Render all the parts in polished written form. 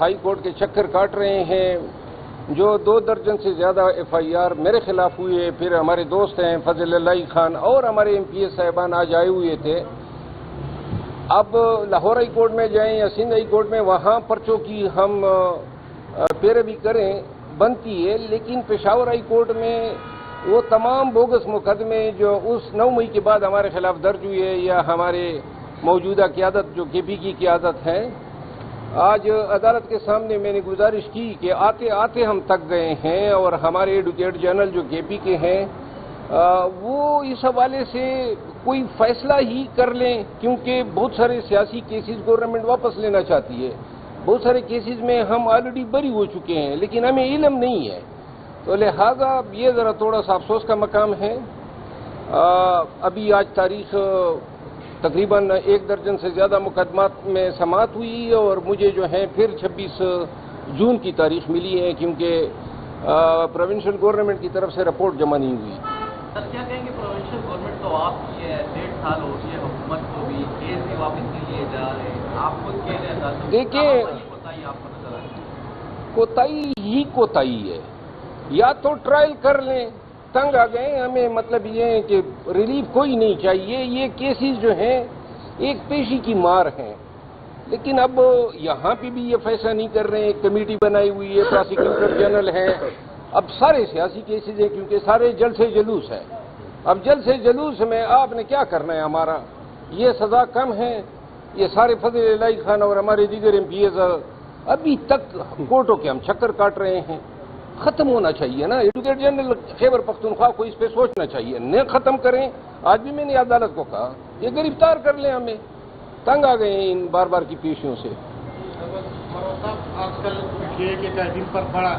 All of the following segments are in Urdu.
ہائی کورٹ کے چکر کاٹ رہے ہیں، جو 2 درجن سے زیادہ ایف آئی آر میرے خلاف ہوئے، پھر ہمارے دوست ہیں فضل اللہ خان اور ہمارے ایم پی ایس صاحبان آج آئے ہوئے تھے. اب لاہور ہائی کورٹ میں جائیں یا سندھ ہائی کورٹ میں، وہاں پرچوں کی ہم پیروی کریں بنتی ہے، لیکن پشاور ہائی کورٹ میں وہ تمام بوگس مقدمے جو اس 9 مئی کے بعد ہمارے خلاف درج ہوئے یا ہمارے موجودہ قیادت جو کے پی کی قیادت ہے، آج عدالت کے سامنے میں نے گزارش کی کہ آتے آتے ہم تک گئے ہیں اور ہمارے ایڈوکیٹ جنرل جو کے پی کے ہیں وہ اس حوالے سے کوئی فیصلہ ہی کر لیں، کیونکہ بہت سارے سیاسی کیسز گورنمنٹ واپس لینا چاہتی ہے. بہت سارے کیسز میں ہم آلریڈی بری ہو چکے ہیں، لیکن ہمیں علم نہیں ہے، تو لہذا یہ ذرا تھوڑا سا افسوس کا مقام ہے. ابھی آج تاریخ تقریباً 1 درجن سے زیادہ مقدمات میں سماعت ہوئی اور مجھے جو ہے پھر 26 جون کی تاریخ ملی ہے، کیونکہ پروونشل گورنمنٹ کی طرف سے رپورٹ جمع نہیں ہوئی. سر کیا کہیں گے، پروونشل گورنمنٹ تو آپ کی ہے، 1.5 سال ہو گئی ہے حکومت کو بھی، کیس بھی واپس نہیں لیے جا رہے، آپ خود کہہ رہے ہیں دیکھیں کوتاہی ہی کوتاہی ہے. یا تو ٹرائل کر لیں، تنگ آ گئے ہمیں، مطلب یہ ہے کہ ریلیف کوئی نہیں چاہیے. یہ کیسز جو ہیں ایک پیشی کی مار ہیں، لیکن اب یہاں پہ بھی یہ فیصلہ نہیں کر رہے ہیں. ایک کمیٹی بنائی ہوئی ہے، پراسیکیوٹر جنرل ہے. اب سارے سیاسی کیسز ہیں کیونکہ سارے جلد سے جلوس ہے. اب جلد سے جلوس میں آپ نے کیا کرنا ہے؟ ہمارا یہ سزا کم ہے. یہ سارے فضل الہی خان اور ہمارے دیگر ایم پی ایز ابھی تک کورٹوں کے ہم چکر کاٹ رہے ہیں. ختم ہونا چاہیے نا. ایڈوکیٹ جنرل خیبر پختونخوا کو اس پہ سوچنا چاہیے، نہ ختم کریں. آج بھی میں نے عدالت کو کہا یہ گرفتار کر لیں، ہمیں تنگ آ گئے ہیں ان بار بار کی پیشیوں سے. آج کل کے قائدین پر بڑا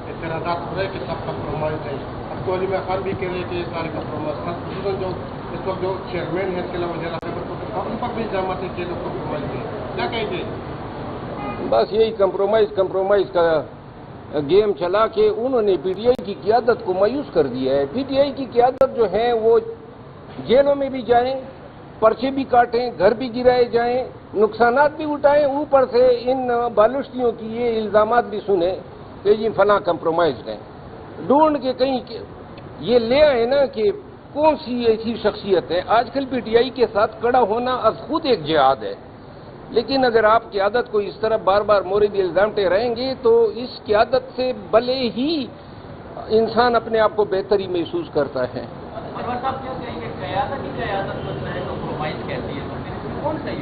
اعتراضات ہو رہے کہ سب کمپرومائز ہے. اب تو علی خان بھی کہہ رہے کہ یہ سارے کمپرومائز، خصوصاً جو اس وقت جو چیئرمین ہے اس کے علاوہ ضلع خیبر پختونخوا ان پر بھی الزامات ہے کہ لوگ کمپرومائز ہیں. کیا کہیں گے؟ بس یہی کمپرومائز کا گیم چلا کے انہوں نے پی ٹی آئی کی قیادت کو مایوس کر دیا ہے. پی ٹی آئی کی قیادت جو ہے وہ جیلوں میں بھی جائیں، پرچے بھی کاٹیں، گھر بھی گرائے جائیں، نقصانات بھی اٹھائیں، اوپر سے ان بالوشتیوں کی یہ الزامات بھی سنیں کہ یہ فلاں کمپرومائز ہیں. ڈھونڈ کے کہیں یہ لے آئے نا کہ کون سی ایسی شخصیت ہے. آج کل پی ٹی آئی کے ساتھ کڑا ہونا از خود ایک جہاد ہے. لیکن اگر آپ قیادت کو اس طرح بار بار مورد الزامتے رہیں گے تو اس قیادت سے بھلے ہی انسان اپنے آپ کو بہتری محسوس کرتا ہے.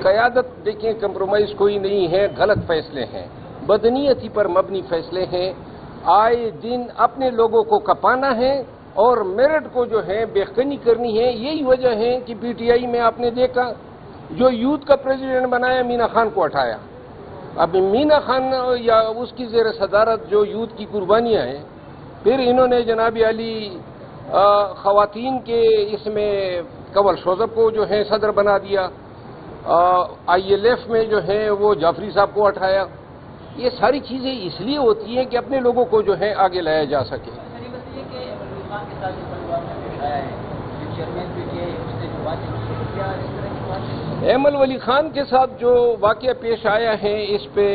قیادت دیکھیں کمپرومائز کوئی نہیں ہے، غلط فیصلے ہیں، بدنیتی پر مبنی فیصلے ہیں. آئے دن اپنے لوگوں کو کپانا ہے اور میرٹ کو جو ہے بےخنی کرنی ہے. یہی وجہ ہے کہ پی ٹی آئی میں آپ نے دیکھا جو یوتھ کا پریزیڈنٹ بنایا مینا خان کو ہٹایا. اب مینا خان یا اس کی زیر صدارت جو یوتھ کی قربانیاں ہیں، پھر انہوں نے جناب علی خواتین کے اس میں کنول شوذب کو جو ہے صدر بنا دیا. آئی ایل ایف میں جو ہے وہ جعفری صاحب کو ہٹایا. یہ ساری چیزیں اس لیے ہوتی ہیں کہ اپنے لوگوں کو جو ہے آگے لایا جا سکے. ایمل ولی خان کے ساتھ جو واقعہ پیش آیا ہے اس پہ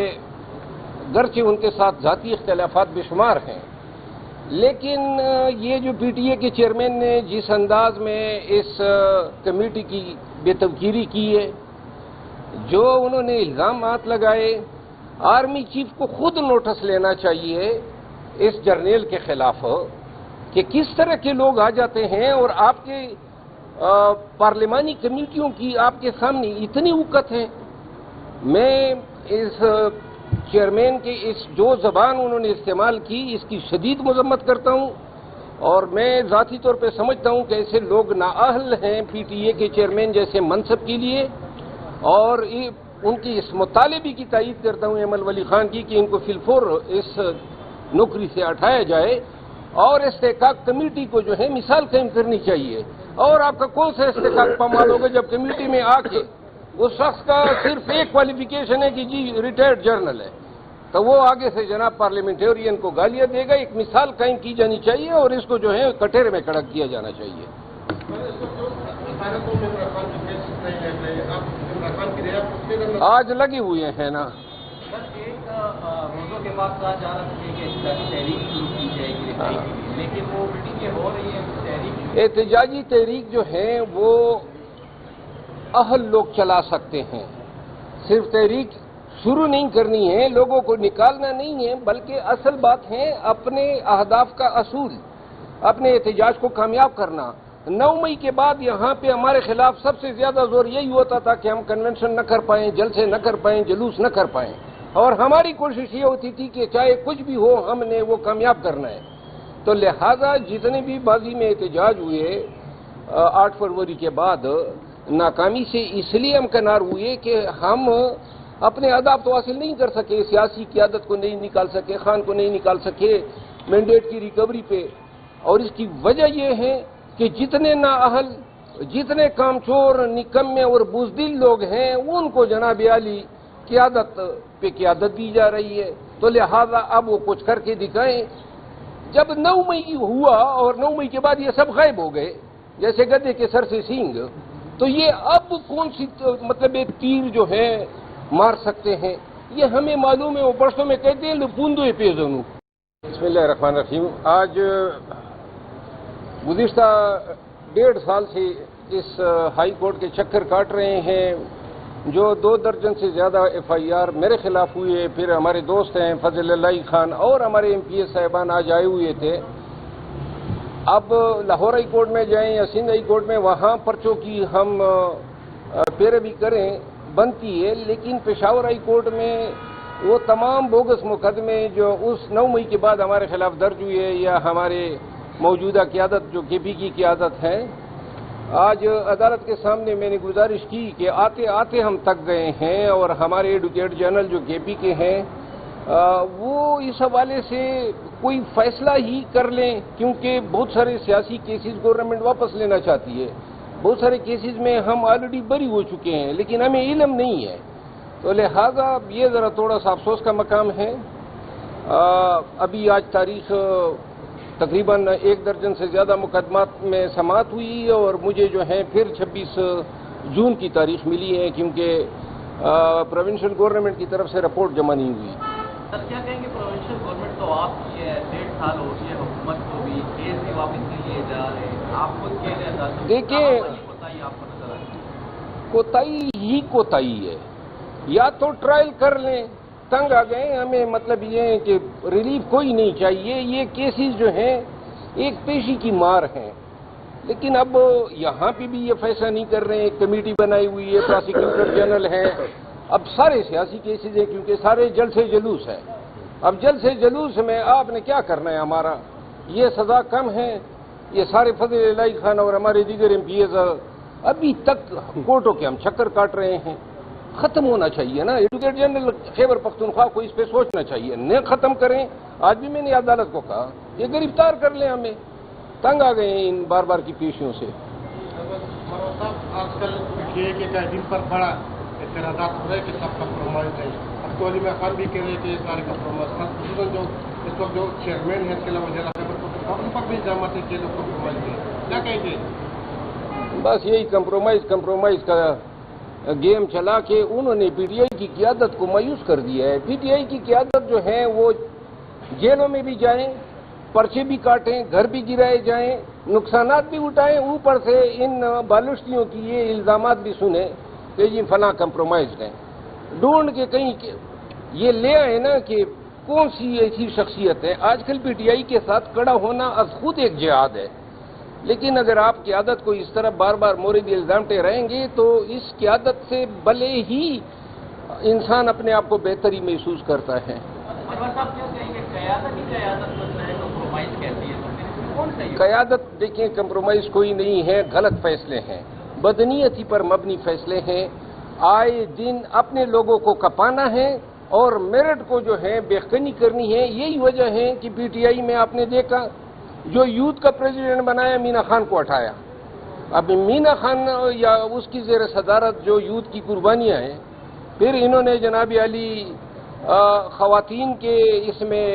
گرچہ ان کے ساتھ ذاتی اختلافات بے شمار ہیں، لیکن یہ جو پی ٹی اے کے چیئرمین نے جس انداز میں اس کمیٹی کی بے توقیری کی ہے، جو انہوں نے الزامات لگائے، آرمی چیف کو خود نوٹس لینا چاہیے اس جرنیل کے خلاف کہ کس طرح کے لوگ آ جاتے ہیں اور آپ کے پارلیمانی کمیٹیوں کی آپ کے سامنے اتنی اوقت ہے. میں اس چیئرمین کے اس جو زبان انہوں نے استعمال کی اس کی شدید مذمت کرتا ہوں، اور میں ذاتی طور پہ سمجھتا ہوں کہ ایسے لوگ نااہل ہیں پی ٹی اے کے چیئرمین جیسے منصب کے لیے، اور ان کی اس مطالبے کی تائید کرتا ہوں ایمل ولی خان کی کہ ان کو فی الفور اس نوکری سے ہٹایا جائے اور استحقاق کمیٹی کو جو ہے مثال قائم کرنی چاہیے. اور آپ کا کون سا استحقاق پامال ہوگا جب کمیٹی میں آ کے اس شخص کا صرف ایک کوالیفیکیشن ہے کہ جی ریٹائرڈ جرنل ہے، تو وہ آگے سے جناب پارلیمنٹیرین کو گالیاں دے گا. ایک مثال قائم کی جانی چاہیے اور اس کو جو ہے کٹہرے میں کڑک کیا جانا چاہیے. آج لگے ہوئے ہیں نا. ایک بات کہا جا رہا ہے کہ تحریک شروع کی جائے گی رہائی کے لیے، لیکن وہ میٹنگیں ہو رہی ہیں تحریک احتجاجی تحریک جو ہے وہ اہل لوگ چلا سکتے ہیں. صرف تحریک شروع نہیں کرنی ہے، لوگوں کو نکالنا نہیں ہے، بلکہ اصل بات ہے اپنے اہداف کا اصول، اپنے احتجاج کو کامیاب کرنا. 9 مئی کے بعد یہاں پہ ہمارے خلاف سب سے زیادہ زور یہی ہوتا تھا کہ ہم کنونشن نہ کر پائیں، جلسے نہ کر پائیں، جلوس نہ کر پائیں، اور ہماری کوشش یہ ہوتی تھی کہ چاہے کچھ بھی ہو ہم نے وہ کامیاب کرنا ہے. تو لہذا جتنے بھی ماضی میں احتجاج ہوئے 8 فروری کے بعد ناکامی سے اس لیے ہمکنار ہوئے کہ ہم اپنے اہداف تو حاصل نہیں کر سکے، سیاسی قیادت کو نہیں نکال سکے، خان کو نہیں نکال سکے مینڈیٹ کی ریکوری پہ. اور اس کی وجہ یہ ہے کہ جتنے نااہل، جتنے کامچور، نکمے اور بزدل لوگ ہیں ان کو جناب عالی قیادت پہ قیادت دی جا رہی ہے. تو لہذا اب وہ کچھ کر کے دکھائیں. جب 9 مئی ہوا اور 9 مئی کے بعد یہ سب غائب ہو گئے جیسے گدے کے سر سے سینگ، تو یہ اب کون سی مطلب ایک تیر جو ہے مار سکتے ہیں؟ یہ ہمیں معلوم ہے. وہ برسوں میں کہتے ہیں پوندو پیزنو. بسم اللہ الرحمن الرحیم. آج گزشتہ 1.5 سال سے اس ہائی کورٹ کے چکر کاٹ رہے ہیں. جو 2 درجن سے زیادہ FIR میرے خلاف ہوئے، پھر ہمارے دوست ہیں فضل اللہ خان اور ہمارے MPS صاحبان آج آئے ہوئے تھے. اب لاہور ہائی کورٹ میں جائیں یا سندھ ہائی کورٹ میں، وہاں پرچوں کی ہم پیروی کریں بنتی ہے، لیکن پشاور ہائی کورٹ میں وہ تمام بوگس مقدمے جو اس 9 مئی کے بعد ہمارے خلاف درج ہوئے یا ہمارے موجودہ قیادت جو KP کی قیادت ہے، آج عدالت کے سامنے میں نے گزارش کی کہ آتے آتے ہم تک گئے ہیں، اور ہمارے ایڈوکیٹ جنرل جو KP کے ہیں وہ اس حوالے سے کوئی فیصلہ ہی کر لیں، کیونکہ بہت سارے سیاسی کیسز گورنمنٹ واپس لینا چاہتی ہے. بہت سارے کیسز میں ہم آلریڈی بری ہو چکے ہیں، لیکن ہمیں علم نہیں ہے. تو لہذا یہ ذرا تھوڑا سا افسوس کا مقام ہے. ابھی آج تاریخ تقریباً 1 درجن سے زیادہ مقدمات میں سماعت ہوئی، اور مجھے جو ہے پھر 26 جون کی تاریخ ملی ہے، کیونکہ پروونشل گورنمنٹ کی طرف سے رپورٹ جمع نہیں ہوئی. سر کیا کہیں گے پروونشل گورنمنٹ تو آپ کی ہے 1.5 سال ہو گئی ہے حکومت کو بھی کیس بھی واپس نہیں لیے جا رہے، آپ خود کہہ رہے ہیں دیکھیں کوتاہی آپ کو نظر آئی؟ کوتاہی ہی کوتاہی ہے. یا تو ٹرائل کر لیں، تنگ آ گئے ہمیں، مطلب یہ ہے کہ ریلیف کوئی نہیں چاہیے. یہ کیسز جو ہیں ایک پیشی کی مار ہیں، لیکن اب یہاں پہ بھی یہ فیصلہ نہیں کر رہے ہیں. ایک کمیٹی بنائی ہوئی ہے، پراسیکیوٹر جنرل ہے. اب سارے سیاسی کیسز ہیں کیونکہ سارے جلسے جلوس ہیں. اب جلسے جلوس میں آپ نے کیا کرنا ہے؟ ہمارا یہ سزا کم ہے. یہ سارے فضل اللہ خان اور ہمارے دیگر MPs ابھی تک کورٹوں کے ہم چکر کاٹ رہے ہیں. ختم ہونا چاہیے نا. ایڈوکیٹ جنرل خیبر پختونخوا کو اس پہ سوچنا چاہیے، نہ ختم کریں. آج بھی میں نے عدالت کو کہا یہ گرفتار کر لیں. ہمیں تنگ آ گئے ہیں ان بار بار کی پیشیوں سے. آج کل PTI کے قائدین پر بڑا اعتراضات ہو رہے ہیں کہ سب کمپرومائز ہے. اب تو علی خان بھی کہہ رہے ہیں کہ یہ سارے کمپرومائز، خصوصاً جو اس وقت جو چیئرمین ہے اس کے علاوہ ضلع خیبر پختونخوا ان پر بھی الزامات ہے کہ لوگ کمپرومائز ہیں. کیا کہیں گے؟ بس یہی کمپرومائز کا گیم چلا کے انہوں نے PTI کی قیادت کو مایوس کر دیا ہے. PTI کی قیادت جو ہے وہ جیلوں میں بھی جائیں، پرچے بھی کاٹیں، گھر بھی گرائے جائیں، نقصانات بھی اٹھائیں، اوپر سے ان بالوشتیوں کی یہ الزامات بھی سنیں کہ یہ فلاں کمپرومائز ہیں. ڈھونڈ کے کہیں یہ لے آئے نا کہ کون سی ایسی شخصیت ہے. آج کل PTI کے ساتھ کڑا ہونا از خود ایک جہاد ہے. لیکن اگر آپ قیادت کو اس طرح بار بار مورد الزامتے رہیں گے تو اس قیادت سے بھلے ہی انسان اپنے آپ کو بہتری محسوس کرتا ہے. قیادت دیکھیں کمپرومائز کوئی نہیں ہے، غلط فیصلے ہیں، بدنیتی پر مبنی فیصلے ہیں. آئے دن اپنے لوگوں کو کپانا ہے اور میرٹ کو جو ہے بےخنی کرنی ہے. یہی وجہ ہے کہ PTI میں آپ نے دیکھا جو یوتھ کا پریزیڈنٹ بنایا مینا خان کو ہٹایا. اب مینا خان یا اس کی زیر صدارت جو یوتھ کی قربانیاں ہیں، پھر انہوں نے جناب علی خواتین کے اس میں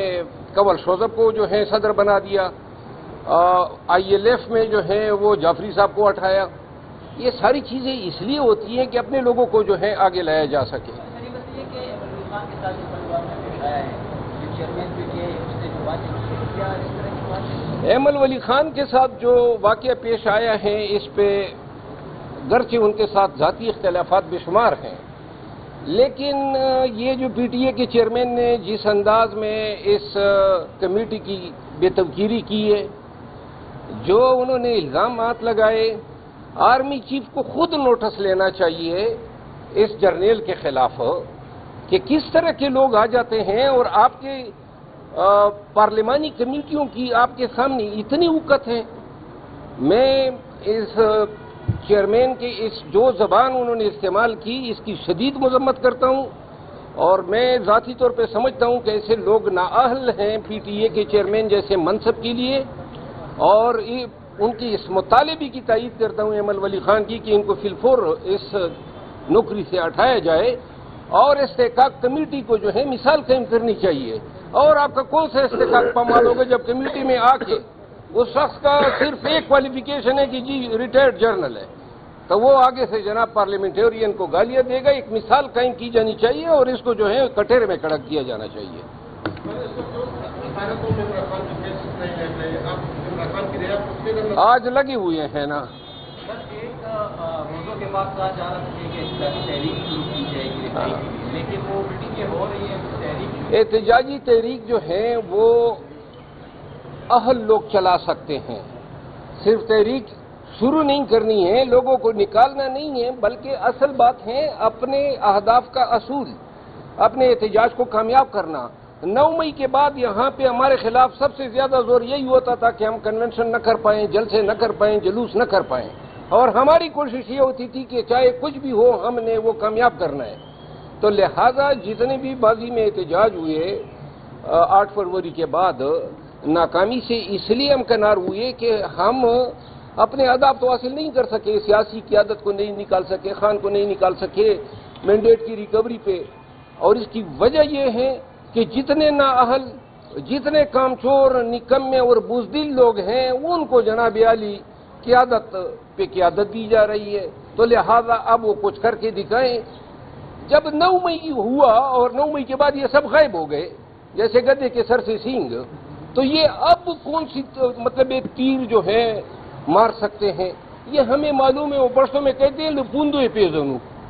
کنول شوذب کو جو ہے صدر بنا دیا. ILF میں جو ہے وہ جعفری صاحب کو ہٹایا. یہ ساری چیزیں اس لیے ہوتی ہیں کہ اپنے لوگوں کو جو ہے آگے لایا جا سکے. ایمل ولی خان کے ساتھ جو واقعہ پیش آیا ہے اس پہ گرچہ ان کے ساتھ ذاتی اختلافات بے شمار ہیں، لیکن یہ جو پی ٹی اے کے چیئرمین نے جس انداز میں اس کمیٹی کی بے توقیری کی ہے، جو انہوں نے الزامات لگائے، آرمی چیف کو خود نوٹس لینا چاہیے اس جرنیل کے خلاف کہ کس طرح کے لوگ آ جاتے ہیں اور آپ کے پارلیمانی کمیٹیوں کی آپ کے سامنے اتنی اوقت ہے۔ میں اس چیئرمین کے اس جو زبان انہوں نے استعمال کی اس کی شدید مذمت کرتا ہوں، اور میں ذاتی طور پہ سمجھتا ہوں کہ ایسے لوگ نااہل ہیں پی ٹی اے کے چیئرمین جیسے منصب کے لیے، اور ان کی اس مطالبے کی تائید کرتا ہوں ایمل ولی خان کی کہ ان کو فی الفور اس نوکری سے ہٹایا جائے اور استحقاق کمیٹی کو جو ہے مثال قائم کرنی چاہیے۔ اور آپ کا کون سا استحقاق پامال ہوگا جب کمیٹی میں آ کے اس شخص کا صرف ایک کوالیفیکیشن ہے کہ جی ریٹائرڈ جرنل ہے، تو وہ آگے سے جناب پارلیمنٹیرین کو گالیاں دے گا۔ ایک مثال قائم کی جانی چاہیے اور اس کو جو ہے کٹہرے میں کڑک کیا جانا چاہیے۔ آج لگے ہوئے ہیں نا، ایک روزوں کے بعد کہا جا رہا ہے کہ احتجاجی تحریک شروع کی جائے گی رہائی کے لیے، لیکن وہ میٹنگیں ہو رہی ہیں تحریک۔ احتجاجی تحریک جو ہے وہ اہل لوگ چلا سکتے ہیں، صرف تحریک شروع نہیں کرنی ہے، لوگوں کو نکالنا نہیں ہے، بلکہ اصل بات ہے اپنے اہداف کا اصول، اپنے احتجاج کو کامیاب کرنا۔ 9 مئی کے بعد یہاں پہ ہمارے خلاف سب سے زیادہ زور یہی ہوتا تھا کہ ہم کنونشن نہ کر پائیں، جلسے نہ کر پائیں، جلوس نہ کر پائیں، اور ہماری کوشش یہ ہوتی تھی کہ چاہے کچھ بھی ہو ہم نے وہ کامیاب کرنا ہے۔ تو لہذا جتنے بھی ماضی میں احتجاج ہوئے 8 فروری کے بعد ناکامی سے اس لیے امکنار ہوئے کہ ہم اپنے اہداف تو حاصل نہیں کر سکے، سیاسی قیادت کو نہیں نکال سکے، خان کو نہیں نکال سکے مینڈیٹ کی ریکوری پہ، اور اس کی وجہ یہ ہے کہ جتنے نااہل، جتنے کامچور، نکمے اور بزدل لوگ ہیں ان کو جناب عالی قیادت پہ قیادت دی جا رہی ہے۔ تو لہذا اب وہ کچھ کر کے دکھائیں۔ جب 9 مئی ہوا اور 9 مئی کے بعد یہ سب غائب ہو گئے جیسے گدھے کے سر سے سینگ، تو یہ اب کون سی مطلب ایک تیر جو ہے مار سکتے ہیں؟ یہ ہمیں معلوم ہے، وہ برسوں میں کہتے ہیں لپوندو پیزنو۔